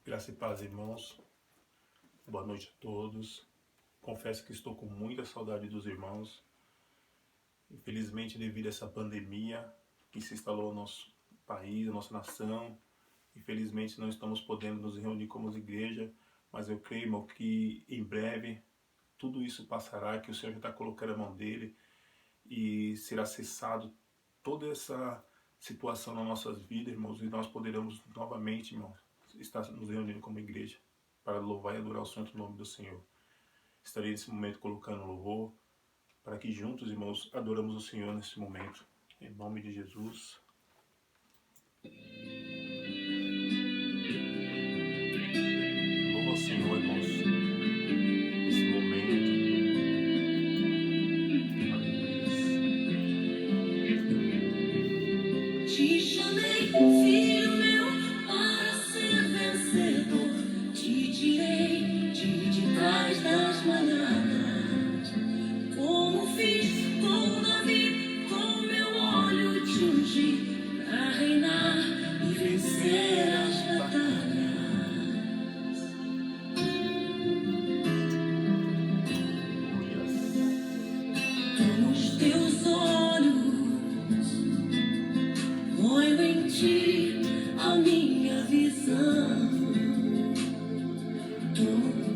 Graça e paz, irmãos. Boa noite a todos. Confesso que estou com muita saudade dos irmãos. Infelizmente, devido a essa pandemia que se instalou no nosso país, na nossa nação, infelizmente não estamos podendo nos reunir como igreja, mas eu creio, irmão, que em breve tudo isso passará, que o Senhor já está colocando a mão dele e será cessado toda essa situação nas nossas vidas, irmãos, e nós poderemos novamente, irmãos, estar nos reunindo como igreja para louvar e adorar o santo nome do Senhor. Estarei nesse momento colocando louvor para que juntos, irmãos, adoramos o Senhor nesse momento. Em nome de Jesus. Louva o Senhor, irmãos, nesse momento. Te chamei, filho meu, para ser vencedor. Te tirei de trás das malhadas. Como fiz com Davi, com meu olho te ungi, para reinar e vencer as batalhas. Os teus olhos, ponho em ti a minha visão.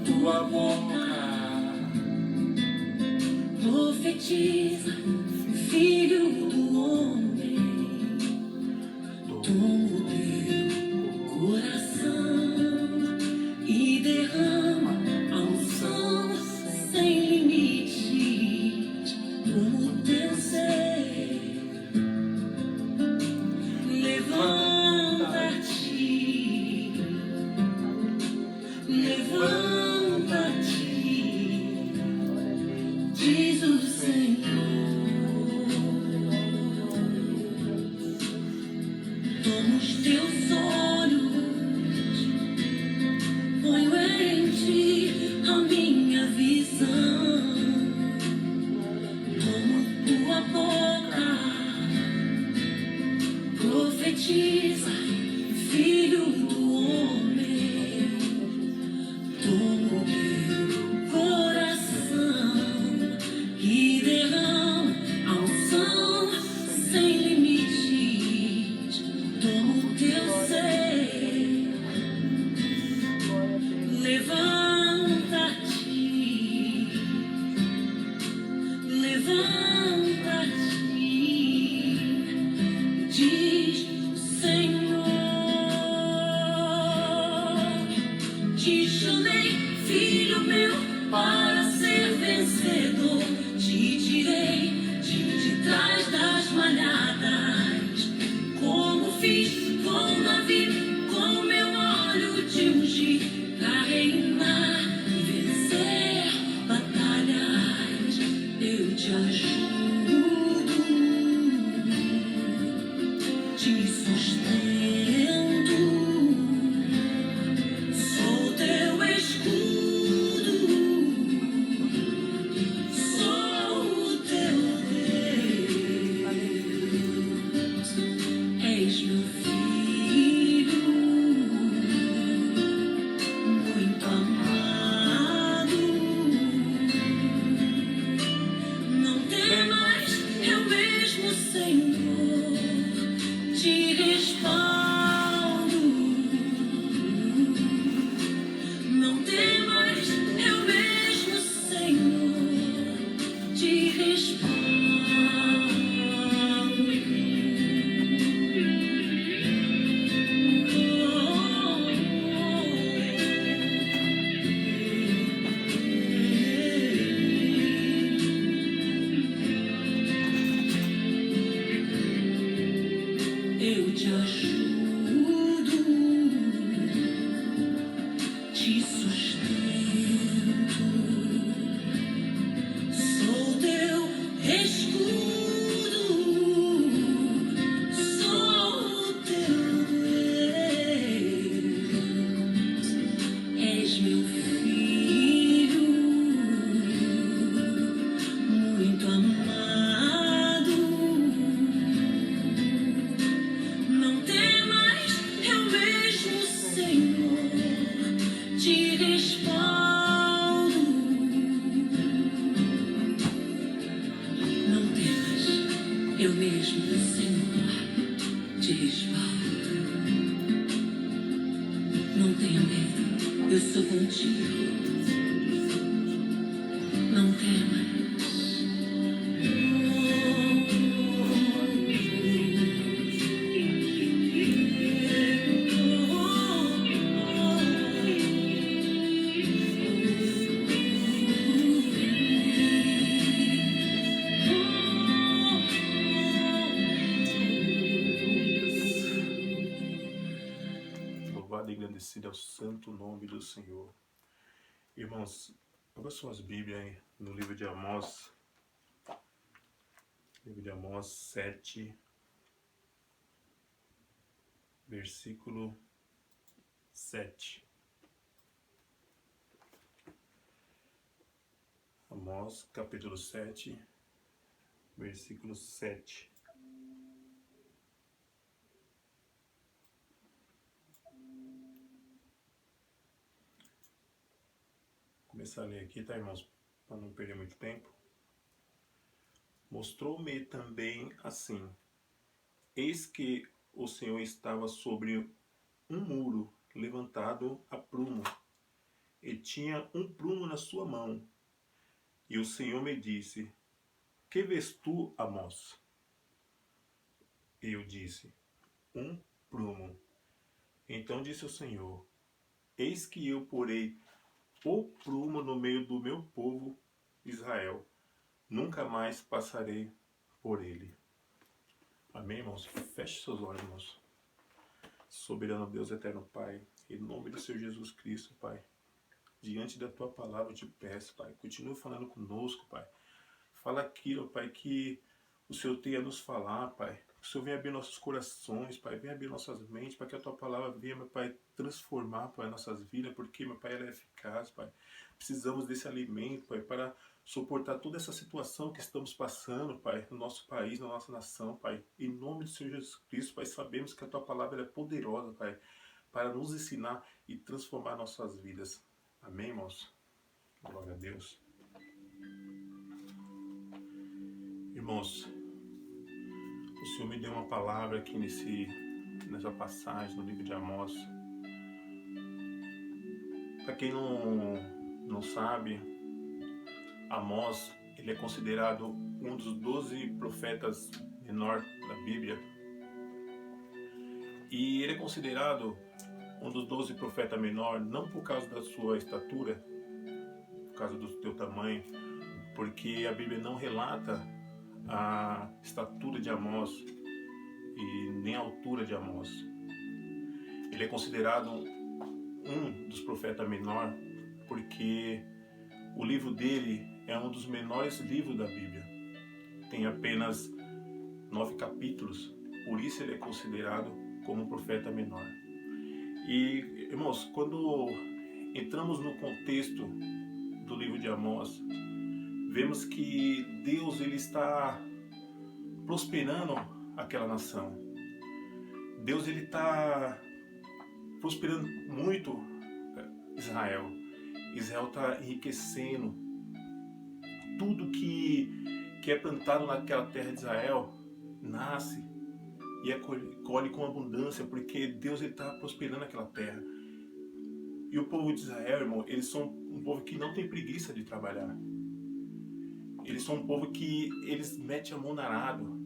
Tua boca profetiza, filho do homem. Toma o teu coração e derrama a unção sem limites. Toma o teu ser, levanta-te, levanta-te, diz o Senhor. Toma os teus olhos, ponho em ti a minha visão. Toma tua boca, profetiza, filho do homem. Toma o teu coração e derrama a unção sem limites. Toma o teu ser, levanta-te, levanta-te, diz o Senhor. Te chamei, filho meu, para ser vencedor. Te tirei de trás das malhadas. Como fiz com Davi, com meu olho te ungi, para reinar e vencer batalhas. Eu te ajudo, te sustento. Sou teu Não tenha medo, eu sou contigo. Não temas. Louvado e engrandecido é o santo nome do Senhor. Irmãos, abra suas Bíblias aí no livro de Amós. Livro de Amós 7, versículo 7. Amós, capítulo 7, versículo 7. Vou começar a ler aqui, tá, irmãos? Para não perder muito tempo. Mostrou-me também assim: eis que o Senhor estava sobre um muro levantado a prumo, e tinha um prumo na sua mão. E o Senhor me disse: que vês tu, Amós? E eu disse: um prumo. Então disse o Senhor: eis que eu porei o prumo no meio do meu povo Israel. Nunca mais passarei por ele. Amém, irmãos? Feche seus olhos, irmãos. Soberano Deus, eterno Pai, em nome do Senhor Jesus Cristo, Pai, diante da Tua palavra eu te peço, Pai, continue falando conosco, Pai. Fala aquilo, Pai, que o Senhor tenha a nos falar, Pai. Que o Senhor venha abrir nossos corações, Pai, venha abrir nossas mentes, para que a Tua palavra venha, meu Pai, transformar, Pai, nossas vidas, porque, meu Pai, ela é eficaz, Pai. Precisamos desse alimento, Pai, para suportar toda essa situação que estamos passando, Pai, no nosso país, na nossa nação, Pai. Em nome do Senhor Jesus Cristo, Pai, sabemos que a Tua palavra ela é poderosa, Pai, para nos ensinar e transformar nossas vidas. Amém, irmãos? Glória a Deus. Irmãos, o Senhor me deu uma palavra aqui nessa passagem no livro de Amós. Para quem não sabe, Amós ele é considerado um dos 12 profetas menor da Bíblia. E ele é considerado um dos 12 profetas menor não por causa da sua estatura, por causa do seu tamanho, porque a Bíblia não relata a estatura de Amós e nem a altura de Amós. Ele é considerado um dos profetas menor porque o livro dele é um dos menores livros da Bíblia. Tem apenas 9 capítulos, por isso ele é considerado como um profeta menor. E, irmãos, quando entramos no contexto do livro de Amós, vemos que Deus ele está prosperando aquela nação. Deus ele está prosperando muito Israel. Israel está enriquecendo. Tudo que é plantado naquela terra de Israel nasce e colhe com abundância, porque Deus está prosperando aquela terra. E o povo de Israel, irmão, eles são um povo que não tem preguiça de trabalhar. Eles são um povo que eles metem a mão no arado.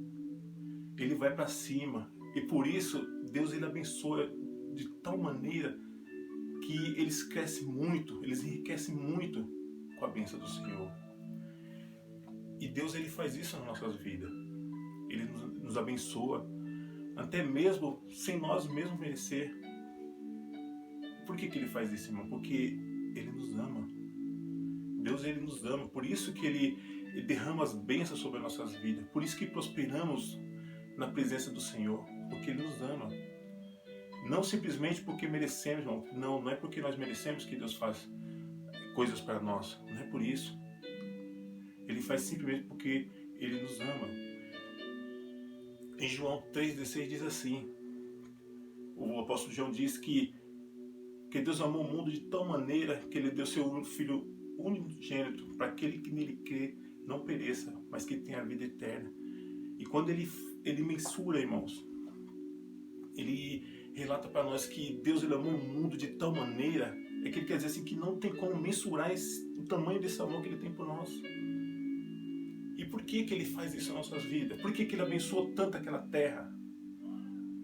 Ele vai para cima. E por isso, Deus ele abençoa de tal maneira que eles crescem muito, eles enriquecem muito com a bênção do Senhor. E Deus ele faz isso nas nossas vidas. Ele nos abençoa, até mesmo sem nós mesmos merecer. Por que ele faz isso, irmão? Porque ele nos ama. Deus ele nos ama, por isso que ele derrama as bênçãos sobre as nossas vidas. Por isso que prosperamos na presença do Senhor, porque ele nos ama. Não simplesmente porque merecemos, irmão. Não é porque nós merecemos que Deus faz coisas para nós. Não é por isso. Ele faz simplesmente porque ele nos ama. Em João 3,16 diz assim: o apóstolo João diz que Deus amou o mundo de tal maneira que ele deu seu Filho unigênito para aquele que nele crê não pereça, mas que tenha a vida eterna. E quando ele mensura, irmãos, ele relata para nós que Deus ele amou o mundo de tal maneira, é que ele quer dizer assim, que não tem como mensurar o tamanho desse amor que ele tem por nós. E por que ele faz isso nas nossas vidas? Por que ele abençoou tanto aquela terra?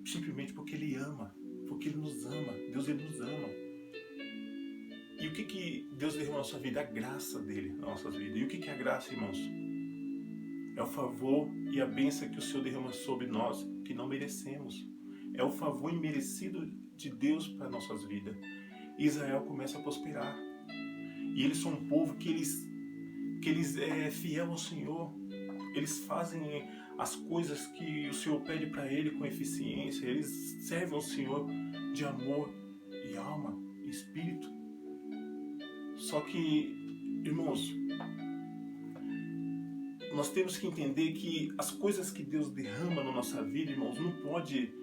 Simplesmente porque ele ama, porque ele nos ama. Deus ele nos ama. E o que Deus derrama na nossa vida? A graça dele nas nossas vidas. E o que é a graça, irmãos? É o favor e a bênção que o Senhor derrama sobre nós, que não merecemos. É o favor imerecido de Deus para nossas vidas. Israel começa a prosperar. E eles são um povo que eles é fiel ao Senhor. Eles fazem as coisas que o Senhor pede para ele com eficiência. Eles servem ao Senhor de amor e alma e espírito. Só que, irmãos, nós temos que entender que as coisas que Deus derrama na nossa vida, irmãos, não pode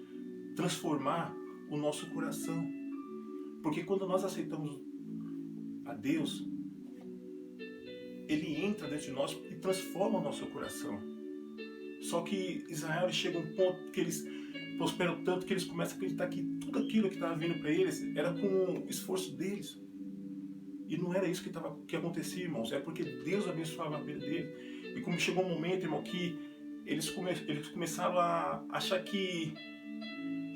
transformar o nosso coração. Porque quando nós aceitamos a Deus, Ele entra dentro de nós e transforma o nosso coração. Só que Israel chega a um ponto que eles prosperam tanto que eles começam a acreditar que tudo aquilo que estava vindo para eles era com o esforço deles. E não era isso que acontecia, irmãos. É porque Deus abençoava a vida deles. E como chegou um momento, irmão, que eles começaram a achar que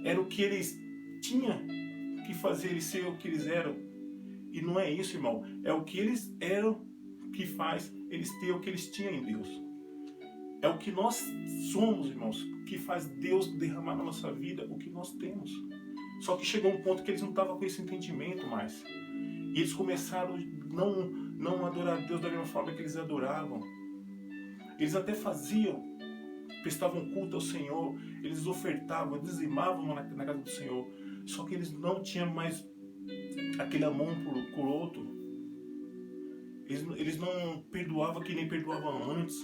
era o que eles tinham que fazer, eles ser o que eles eram. E não é isso, irmão. É o que eles eram que faz eles ter o que eles tinham em Deus. É o que nós somos, irmãos, que faz Deus derramar na nossa vida o que nós temos. Só que chegou um ponto que eles não estavam com esse entendimento mais. E eles começaram a não adorar a Deus da mesma forma que eles adoravam. Eles até prestavam culto ao Senhor, eles ofertavam, dizimavam na casa do Senhor. Só que eles não tinham mais aquele amor um por outro. Eles não perdoavam que nem perdoavam antes.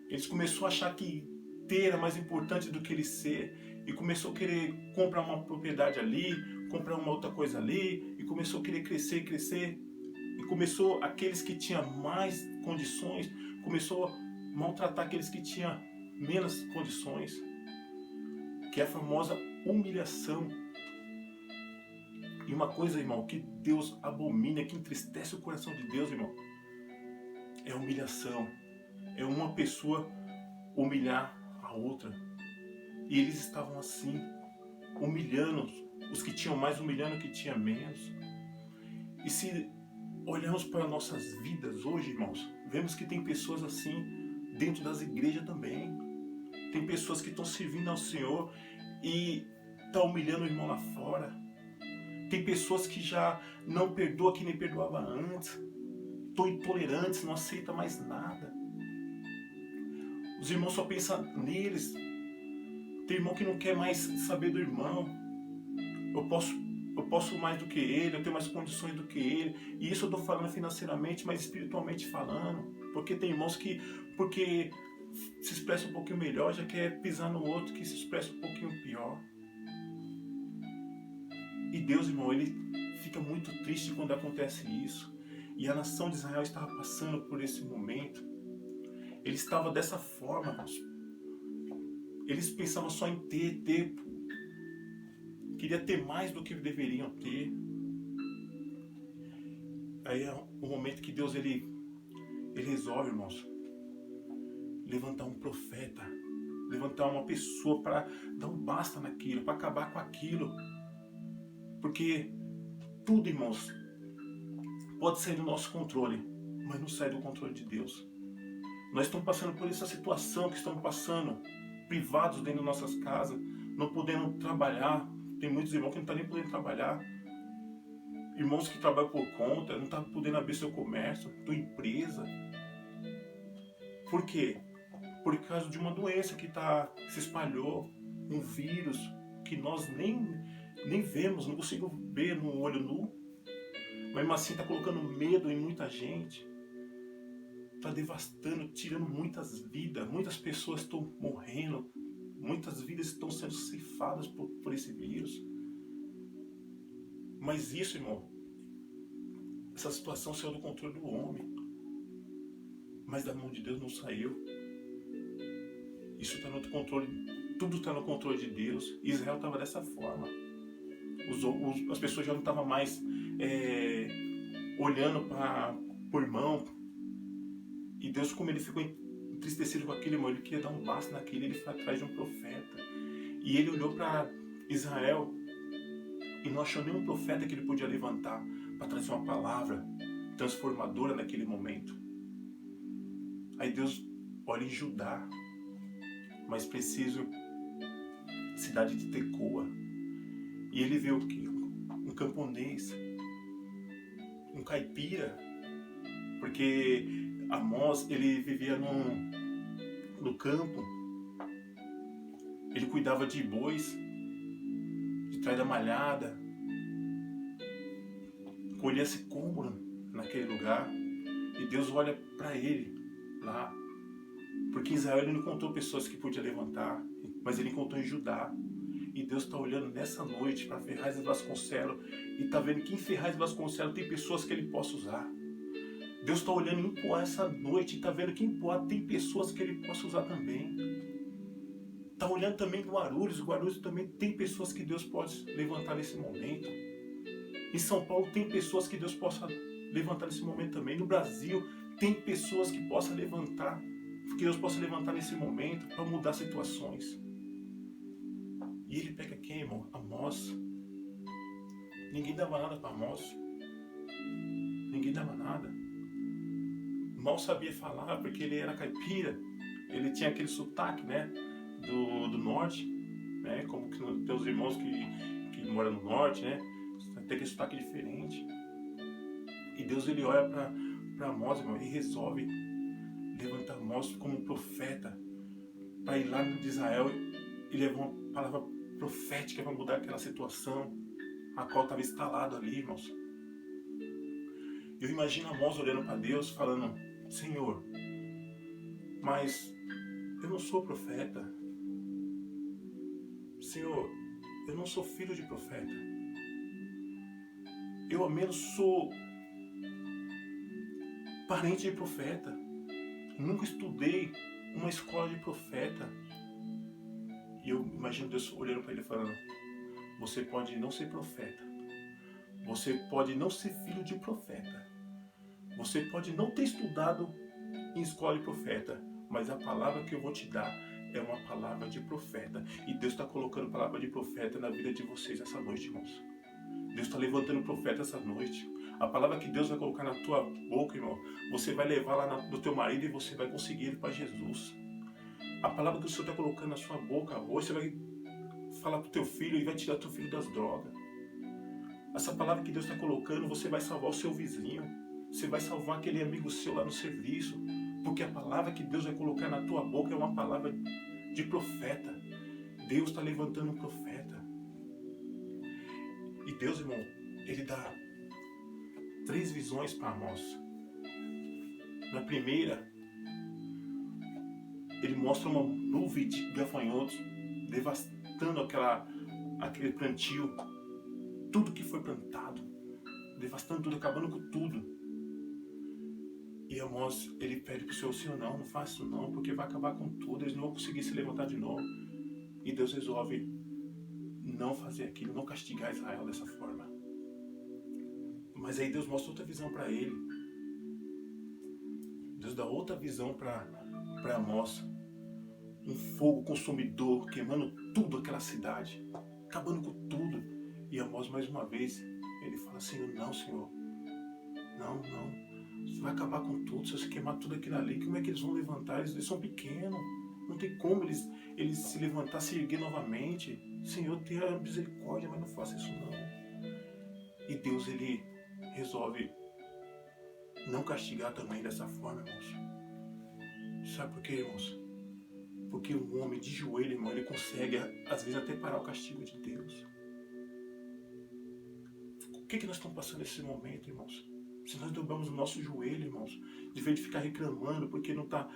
Eles começaram a achar que ter era mais importante do que ele ser. E começou a querer comprar uma propriedade ali, comprar uma outra coisa ali. E começou a querer crescer. E começou aqueles que tinham mais condições, começou a maltratar aqueles que tinham menos condições. Que é a famosa humilhação. E uma coisa, irmão, que Deus abomina, que entristece o coração de Deus, irmão, é a humilhação. É uma pessoa humilhar a outra. E eles estavam assim, humilhando os que tinham mais, humilhando os que tinham menos. E se olharmos para nossas vidas hoje, irmãos, vemos que tem pessoas assim dentro das igrejas também. Tem pessoas que estão servindo ao Senhor e estão humilhando o irmão lá fora. Tem pessoas que já não perdoam que nem perdoava antes. Estão intolerantes, não aceitam mais nada. Os irmãos só pensam neles. Tem irmão que não quer mais saber do irmão. Eu posso mais do que ele, eu tenho mais condições do que ele. E isso eu estou falando financeiramente, mas espiritualmente falando. Porque tem irmãos que, porque se expressa um pouquinho melhor, já quer pisar no outro que se expressa um pouquinho pior. E Deus, irmão, ele fica muito triste quando acontece isso. E a nação de Israel estava passando por esse momento. Ele estava dessa forma, irmãos. Eles pensavam só em ter. Queria ter mais do que deveriam ter. Aí é o momento que Deus ele resolve, irmãos, levantar um profeta, levantar uma pessoa para dar um basta naquilo, para acabar com aquilo. Porque tudo, irmãos, pode sair do nosso controle, mas não sai do controle de Deus. Nós estamos passando por essa situação que estamos passando, privados dentro de nossas casas, não podendo trabalhar. Tem muitos irmãos que não estão nem podendo trabalhar. Irmãos que trabalham por conta, não estão podendo abrir seu comércio, sua empresa. Por quê? Por causa de uma doença que se espalhou, um vírus que nós nem vemos, não consigo ver no olho nu. Mas assim está colocando medo em muita gente. Está devastando, tirando muitas vidas. Muitas pessoas estão morrendo. Muitas vidas estão sendo ceifadas por esse vírus. Mas isso, irmão, essa situação saiu do controle do homem. Mas da mão de Deus não saiu. Isso está no controle tudo está no controle de Deus. Israel estava dessa forma. As pessoas já não estavam mais olhando para o irmão. E Deus, como ele ficou entristecido com aquilo, irmão, ele queria dar um passo naquilo, ele foi atrás de um profeta. E ele olhou para Israel e não achou nenhum profeta que ele podia levantar para trazer uma palavra transformadora naquele momento. Aí Deus olha em Judá, mais preciso, cidade de Tecoa. E ele vê o quê? Um camponês, um caipira, porque Amós, ele vivia no campo, ele cuidava de bois, de trás da malhada, colhia sicômoro naquele lugar, e Deus olha para ele lá, porque em Israel ele não encontrou pessoas que podia levantar, mas ele encontrou em Judá. E Deus está olhando nessa noite para Ferraz de Vasconcelos e está vendo que em Ferraz de Vasconcelos tem pessoas que ele possa usar. Deus está olhando em Empoá essa noite e está vendo que em Empoá tem pessoas que ele possa usar também. Está olhando também para o Guarulhos também tem pessoas que Deus pode levantar nesse momento. Em São Paulo tem pessoas que Deus possa levantar nesse momento também. No Brasil tem pessoas que Deus possa levantar nesse momento para mudar situações. E ele pega quem, irmão? Amós. Ninguém dava nada para Amós. Ninguém dava nada. Mal sabia falar porque ele era caipira. Ele tinha aquele sotaque, né? Do norte, né? Como que tem os irmãos que moram no norte, né? Tem aquele sotaque diferente. E Deus, ele olha para Amós, irmão, e resolve levantar Amós como profeta para ir lá de Israel e levar uma palavra profética para mudar aquela situação a qual estava instalado ali, irmãos. Eu imagino Amós olhando para Deus, falando: Senhor, mas eu não sou profeta. Senhor, eu não sou filho de profeta. Eu ao menos sou parente de profeta. Nunca estudei uma escola de profeta. E eu imagino Deus olhando para ele falando: você pode não ser profeta. Você pode não ser filho de profeta. Você pode não ter estudado em escola de profeta. Mas a palavra que eu vou te dar é uma palavra de profeta. E Deus está colocando palavra de profeta na vida de vocês essa noite, irmãos. Deus está levantando profeta essa noite. A palavra que Deus vai colocar na tua boca, irmão, você vai levar lá no teu marido e você vai conseguir ele para Jesus. A palavra que o Senhor está colocando na sua boca hoje, você vai falar para o teu filho e vai tirar teu filho das drogas. Essa palavra que Deus está colocando, você vai salvar o seu vizinho. Você vai salvar aquele amigo seu lá no serviço. Porque a palavra que Deus vai colocar na tua boca é uma palavra de profeta. Deus está levantando um profeta. E Deus, irmão, ele dá 3 visões para Amós. Na primeira, ele mostra uma nuvem de gafanhotos devastando aquele plantio, tudo que foi plantado, devastando tudo, acabando com tudo. E Amós, ele pede para o Senhor, não faça isso não, porque vai acabar com tudo, eles não vão conseguir se levantar de novo. E Deus resolve não fazer aquilo, não castigar Israel dessa forma. Mas aí Deus mostra outra visão para ele. Deus dá outra visão para Amós. Um fogo consumidor queimando tudo aquela cidade, acabando com tudo. E Amós, mais uma vez, ele fala: Senhor, não, não, você vai acabar com tudo, se você queimar tudo aquilo ali, como é que eles vão levantar? Eles são pequenos, não tem como eles se levantar, se erguer novamente. Senhor, tenha misericórdia, mas não faça isso não. E Deus, ele resolve não castigar também dessa forma, irmãos. Sabe por quê, irmãos? Porque um homem de joelho, irmão, ele consegue, às vezes, até parar o castigo de Deus. O que nós estamos passando nesse momento, irmãos? Se nós dobramos o nosso joelho, irmãos, de vez de ficar reclamando porque não tá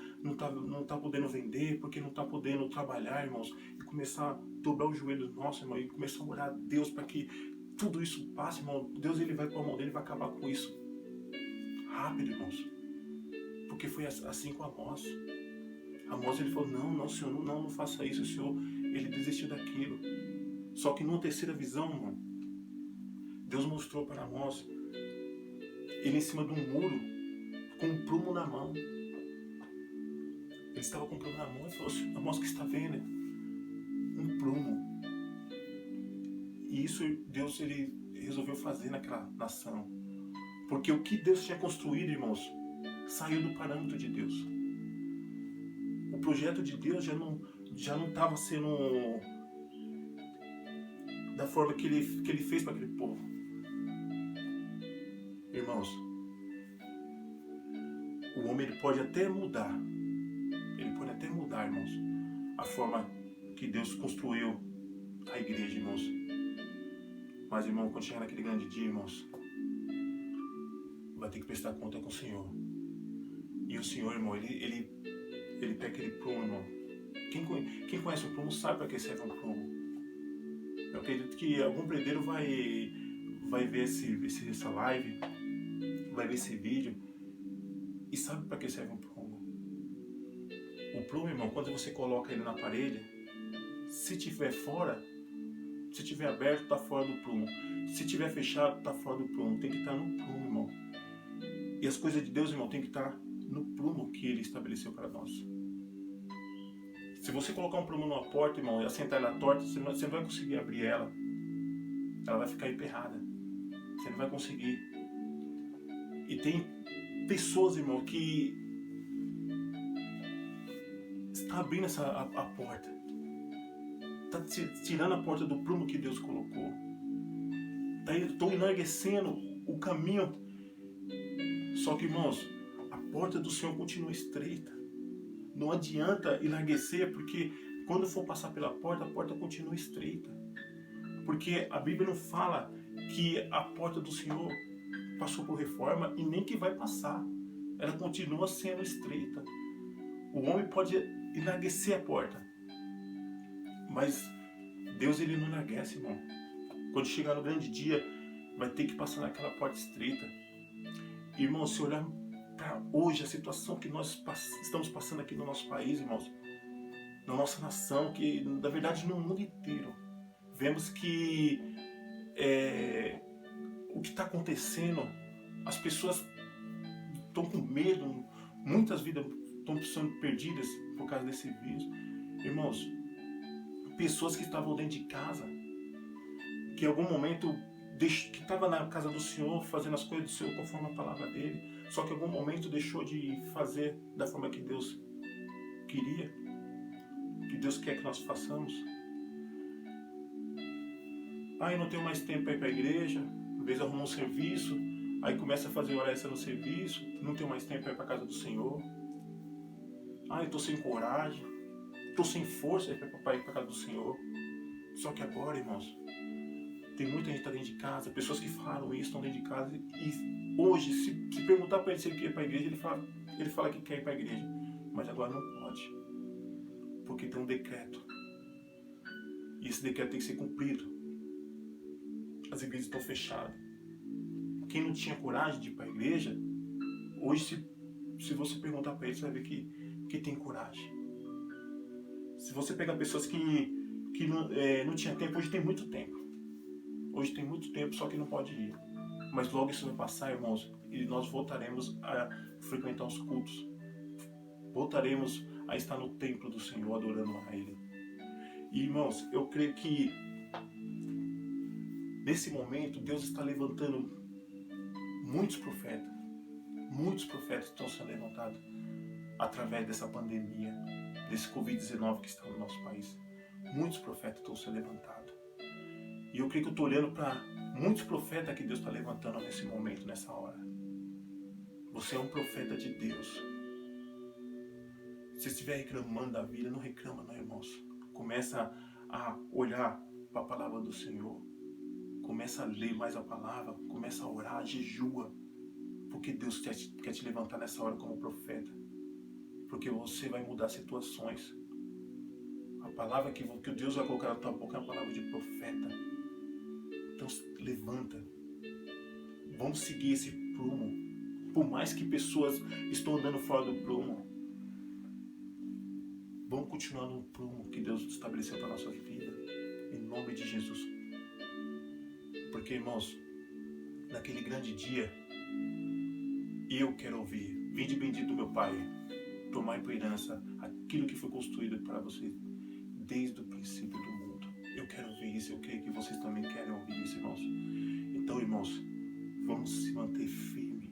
podendo vender, porque não está podendo trabalhar, irmãos, e começar a dobrar o joelho nosso, irmão, e começar a orar a Deus para que tudo isso passe, irmão. Deus, ele vai com a mão dele, vai acabar com isso rápido, irmãos. Porque foi assim com Amós. Amós, ele falou: não, Senhor, não faça isso, Senhor. ele desistiu daquilo. Só que numa terceira visão, irmão, Deus mostrou para nós ele em cima de um muro com um prumo na mão. Ele estava com um prumo na mão e falou assim: irmãos, o que está vendo? Um prumo. E isso Deus ele resolveu fazer naquela nação. Porque o que Deus tinha construído, irmãos, saiu do parâmetro de Deus. O projeto de Deus já não estava sendo da forma que ele fez para aquele povo. Irmãos, o homem ele pode até mudar. Ele pode até mudar, irmãos, a forma que Deus construiu a igreja, irmãos. Mas, irmão, quando chegar naquele grande dia, irmãos, vai ter que prestar conta com o Senhor. E o Senhor, irmão, ele pega aquele prumo, irmão. Quem conhece o prumo sabe para que serve um prumo. Eu acredito que algum predeiro vai ver essa live, vai ver esse vídeo e sabe para que serve um prumo. O prumo, irmão, quando você coloca ele na parede, se tiver fora, se tiver aberto, está fora do prumo. Se tiver fechado, está fora do prumo. Tem que estar no prumo, irmão. E as coisas de Deus, irmão, tem que estar no prumo que Ele estabeleceu para nós. Se você colocar um prumo numa porta, irmão, e assentar ela torta, você não vai conseguir abrir ela. Ela vai ficar emperrada. Você não vai conseguir. E tem pessoas, irmão, que está abrindo a porta. Está tirando a porta do prumo que Deus colocou. Estão enlarguecendo o caminho. Só que, irmãos, a porta do Senhor continua estreita. Não adianta enlarguecer, porque quando for passar pela porta, a porta continua estreita. Porque a Bíblia não fala que a porta do Senhor passou por reforma e nem que vai passar. Ela continua sendo estreita. O homem pode enlarguecer a porta, mas Deus ele não enlarguece, irmão. Quando chegar no grande dia, vai ter que passar naquela porta estreita. Irmão, se olhar para hoje, a situação que nós estamos passando aqui no nosso país, irmãos, na nossa nação, que na verdade no mundo inteiro, vemos que o que está acontecendo, as pessoas estão com medo, muitas vidas estão sendo perdidas por causa desse vírus. Irmãos, pessoas que estavam dentro de casa, que em algum momento que estava na casa do Senhor, fazendo as coisas do Senhor conforme a palavra dele, só que em algum momento deixou de fazer da forma que Deus queria, que Deus quer que nós façamos. Aí não tenho mais tempo para ir para a igreja, às vezes arruma um serviço, aí começa a fazer hora extra no serviço, não tenho mais tempo para ir para a casa do Senhor. Eu estou sem coragem, estou sem força para ir para a casa do Senhor. Só que agora, irmãos, tem muita gente que está dentro de casa, pessoas que falaram isso, estão dentro de casa, e hoje, se perguntar para ele se ele quer ir para a igreja, ele fala que quer ir para a igreja, mas agora não pode, porque tem um decreto, e esse decreto tem que ser cumprido. As igrejas estão fechadas. Quem não tinha coragem de ir para a igreja, hoje, se você perguntar para ele, você vai ver que tem coragem. Se você pegar pessoas que não tinha tempo, hoje tem muito tempo. Hoje tem muito tempo, só que não pode ir. Mas logo isso vai passar, irmãos, e nós voltaremos a frequentar os cultos. Voltaremos a estar no templo do Senhor, adorando a Ele. E, irmãos, eu creio que nesse momento Deus está levantando muitos profetas. Muitos profetas estão sendo levantados através dessa pandemia, desse Covid-19 que está no nosso país. Muitos profetas estão sendo levantados. E eu creio que eu estou olhando para muitos profetas que Deus está levantando nesse momento, nessa hora. Você é um profeta de Deus. Se estiver reclamando da vida, não reclama não, irmãos. Começa a olhar para a palavra do Senhor. Começa a ler mais a palavra. Começa a orar, jejua. Porque Deus quer te levantar nessa hora como profeta. Porque você vai mudar situações. A palavra que Deus vai colocar na tua boca é a palavra de profeta. Então levanta. Vamos seguir esse prumo. Por mais que pessoas estão andando fora do prumo, Vamos continuar no prumo que Deus estabeleceu para a nossa vida. Em nome de Jesus. Porque, irmãos, naquele grande dia, eu quero ouvir: vinde bendito meu Pai, tomai por herança aquilo que foi construído para vocês desde o princípio do mundo. Eu quero ouvir isso, eu creio que vocês também querem ouvir isso, irmãos. Então, irmãos, vamos se manter firme,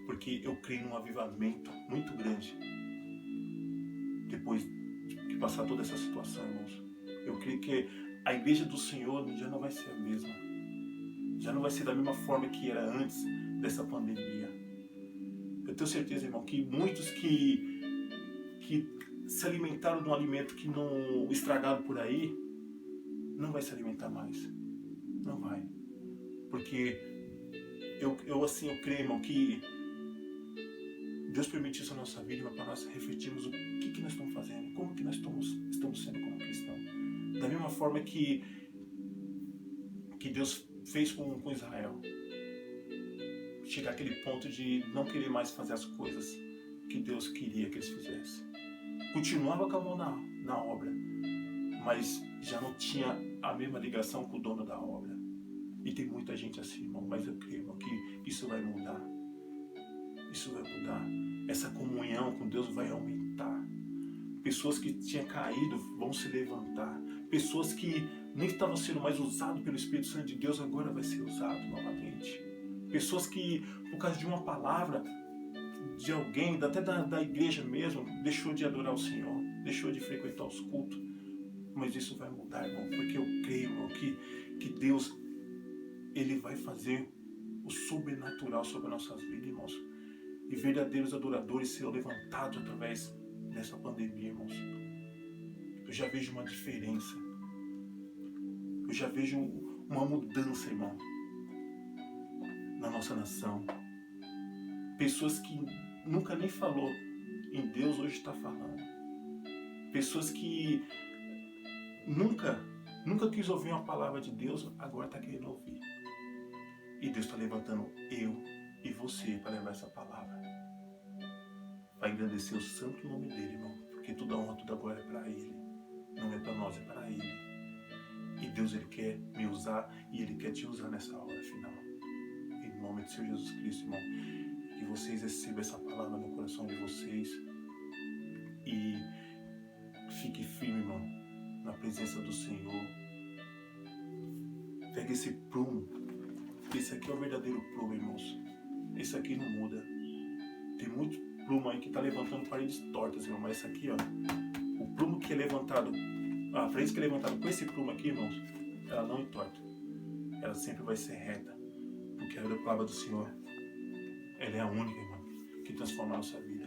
porque eu creio num avivamento muito grande depois de passar toda essa situação, irmãos. Eu creio que a igreja do Senhor já não vai ser a mesma. Já não vai ser da mesma forma que era antes dessa pandemia. Eu tenho certeza, irmão, que muitos que se alimentaram de um alimento que não estragado por aí, não vai se alimentar mais. Não vai. Porque eu creio, irmão, que Deus permitiu isso na nossa vida, irmão, para nós refletirmos o que nós estamos fazendo, como que nós estamos sendo como cristãos. Da mesma forma que Deus fez com Israel. Chegar àquele ponto de não querer mais fazer as coisas que Deus queria que eles fizessem. Continuava com a mão na obra, mas já não tinha a mesma ligação com o dono da obra. E tem muita gente assim, irmão, mas eu creio, irmão, que isso vai mudar. Isso vai mudar. Essa comunhão com Deus vai aumentar. Pessoas que tinham caído vão se levantar. Pessoas que nem estavam sendo mais usadas pelo Espírito Santo de Deus, agora vai ser usado novamente. Pessoas que, por causa de uma palavra de alguém, até da igreja mesmo, deixou de adorar o Senhor, deixou de frequentar os cultos. Mas isso vai mudar, irmão, porque eu creio, irmão, que Deus, Ele vai fazer o sobrenatural sobre as nossas vidas, irmãos. E verdadeiros adoradores serão levantados através dessa pandemia, irmãos. Eu já vejo uma diferença. Eu já vejo uma mudança, irmão, na nossa nação. Pessoas que nunca nem falou em Deus, hoje está falando. Pessoas que nunca quis ouvir uma palavra de Deus, agora está querendo ouvir. E Deus está levantando eu e você para levar essa palavra. Vai engrandecer o santo nome dele, irmão. Porque toda honra, toda glória é para ele. Não é para nós, é para ele. E Deus, Ele quer me usar e Ele quer te usar nessa hora final. Em nome de Senhor Jesus Cristo, irmão. Que vocês recebam essa palavra no coração de vocês. E fique firme, irmão, na presença do Senhor. Pega esse prumo. Esse aqui é o verdadeiro prumo, irmãos. Esse aqui não muda. Tem muito prumo aí que está levantando paredes tortas, irmão. Mas esse aqui, ó. O prumo que é levantado, a frente que é levantada com esse prumo aqui, irmãos, ela não entorta. Ela sempre vai ser reta. Porque a palavra do Senhor, ela é a única, irmão, que transforma a nossa vida.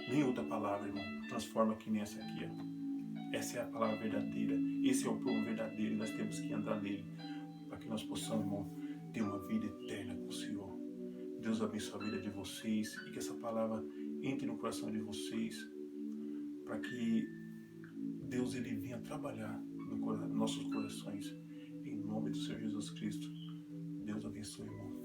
Nem outra palavra, irmão, transforma que nem essa aqui, ó. Essa é a palavra verdadeira. Esse é o prumo verdadeiro e nós temos que andar nele. Para que nós possamos, irmão, ter uma vida eterna com o Senhor. Deus abençoe a vida de vocês e que essa palavra entre no coração de vocês. Para que Deus, Ele venha trabalhar nos nossos corações. Em nome do Senhor Jesus Cristo. Deus abençoe, irmão.